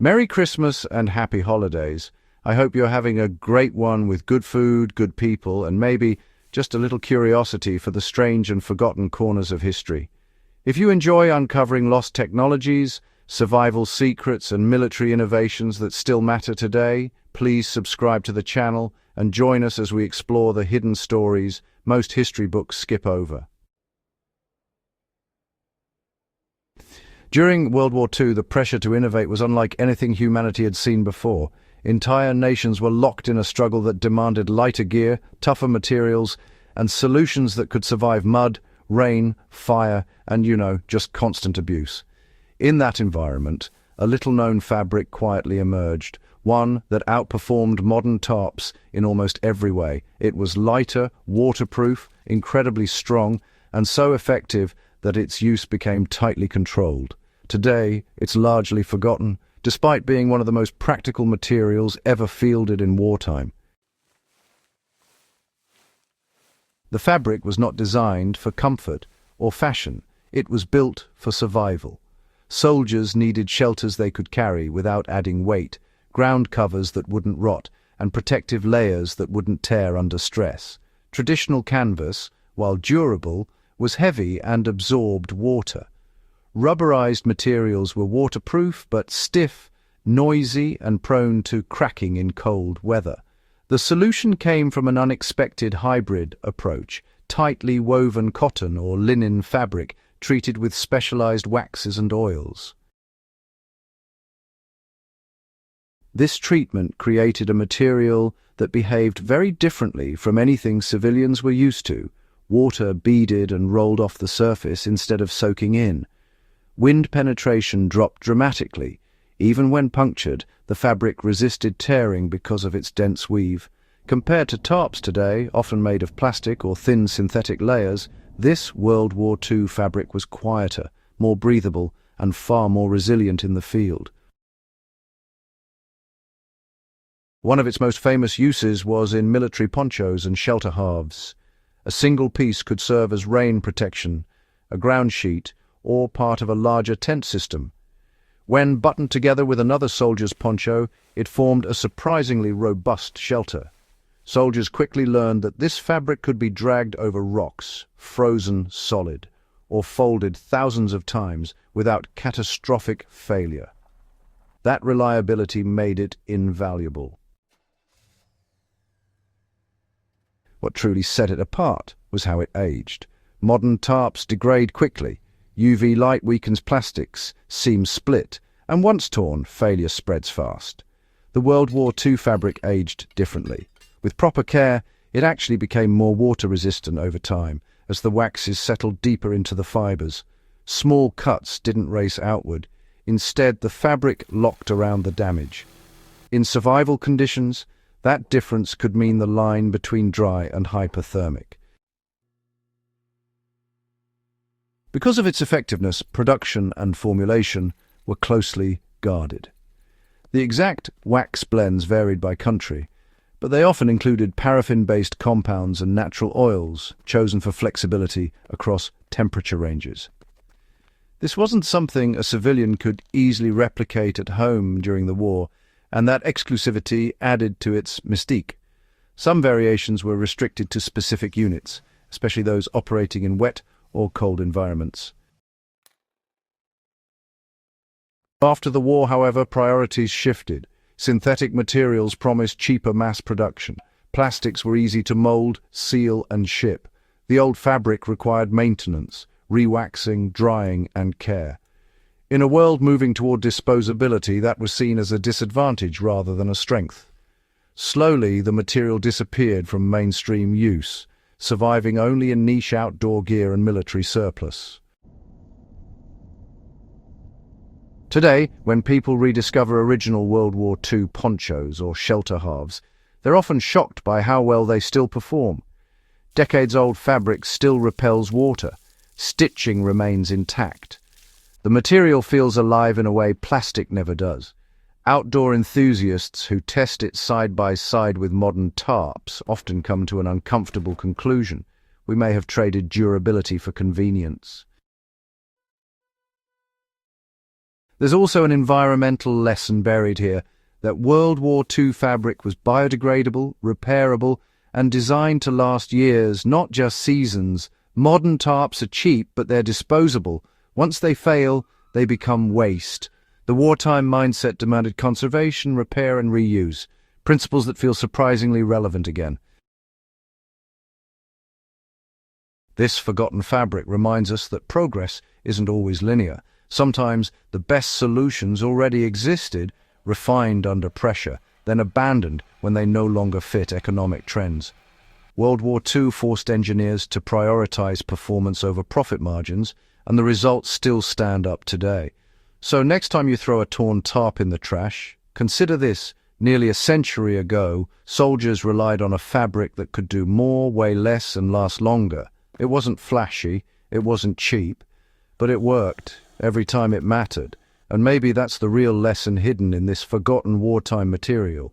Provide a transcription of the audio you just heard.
Merry Christmas and happy holidays. I hope you're having a great one with good food, good people, and maybe just a little curiosity for the strange and forgotten corners of history. If you enjoy uncovering lost technologies, survival secrets, and military innovations that still matter today, please subscribe to the channel and join us as we explore the hidden stories most history books skip over. During World War II, the pressure to innovate was unlike anything humanity had seen before. Entire nations were locked in a struggle that demanded lighter gear, tougher materials, and solutions that could survive mud, rain, fire, and, just constant abuse. In that environment, a little-known fabric quietly emerged, one that outperformed modern tarps in almost every way. It was lighter, waterproof, incredibly strong, and so effective that its use became tightly controlled. Today, it's largely forgotten, despite being one of the most practical materials ever fielded in wartime. The fabric was not designed for comfort or fashion. It was built for survival. Soldiers needed shelters they could carry without adding weight, ground covers that wouldn't rot, and protective layers that wouldn't tear under stress. Traditional canvas, while durable, was heavy and absorbed water. Rubberized materials were waterproof but stiff, noisy, and prone to cracking in cold weather. The solution came from an unexpected hybrid approach: tightly woven cotton or linen fabric treated with specialized waxes and oils. This treatment created a material that behaved very differently from anything civilians were used to. Water beaded and rolled off the surface instead of soaking in. Wind penetration dropped dramatically. Even when punctured, the fabric resisted tearing because of its dense weave. Compared to tarps today, often made of plastic or thin synthetic layers, this World War II fabric was quieter, more breathable, and far more resilient in the field. One of its most famous uses was in military ponchos and shelter halves. A single piece could serve as rain protection, a ground sheet, or part of a larger tent system. When buttoned together with another soldier's poncho, it formed a surprisingly robust shelter. Soldiers quickly learned that this fabric could be dragged over rocks, frozen solid, or folded thousands of times without catastrophic failure. That reliability made it invaluable. What truly set it apart was how it aged. Modern tarps degrade quickly. UV light weakens plastics, seams split, and once torn, failure spreads fast. The World War II fabric aged differently. With proper care, it actually became more water-resistant over time, as the waxes settled deeper into the fibers. Small cuts didn't race outward. Instead, the fabric locked around the damage. In survival conditions, that difference could mean the line between dry and hypothermic. Because of its effectiveness, production and formulation were closely guarded. The exact wax blends varied by country, but they often included paraffin-based compounds and natural oils, chosen for flexibility across temperature ranges. This wasn't something a civilian could easily replicate at home during the war, and that exclusivity added to its mystique. Some variations were restricted to specific units, especially those operating in wet or cold environments. After the war, however, priorities shifted. Synthetic materials promised cheaper mass production. Plastics were easy to mold, seal, and ship. The old fabric required maintenance, rewaxing, drying, and care. In a world moving toward disposability, that was seen as a disadvantage rather than a strength. Slowly, the material disappeared from mainstream use, surviving only in niche outdoor gear and military surplus. Today, when people rediscover original World War II ponchos or shelter halves, they're often shocked by how well they still perform. Decades-old fabric still repels water. Stitching remains intact. The material feels alive in a way plastic never does. Outdoor enthusiasts who test it side by side with modern tarps often come to an uncomfortable conclusion. We may have traded durability for convenience. There's also an environmental lesson buried here, that World War II fabric was biodegradable, repairable, and designed to last years, not just seasons. Modern tarps are cheap, but they're disposable. Once they fail, they become waste. The wartime mindset demanded conservation, repair, and reuse, principles that feel surprisingly relevant again. This forgotten fabric reminds us that progress isn't always linear. Sometimes the best solutions already existed, refined under pressure, then abandoned when they no longer fit economic trends. World War II forced engineers to prioritize performance over profit margins, and the results still stand up today. So next time you throw a torn tarp in the trash, consider this. Nearly a century ago, soldiers relied on a fabric that could do more, weigh less, and last longer. It wasn't flashy, it wasn't cheap, but it worked every time it mattered. And maybe that's the real lesson hidden in this forgotten wartime material.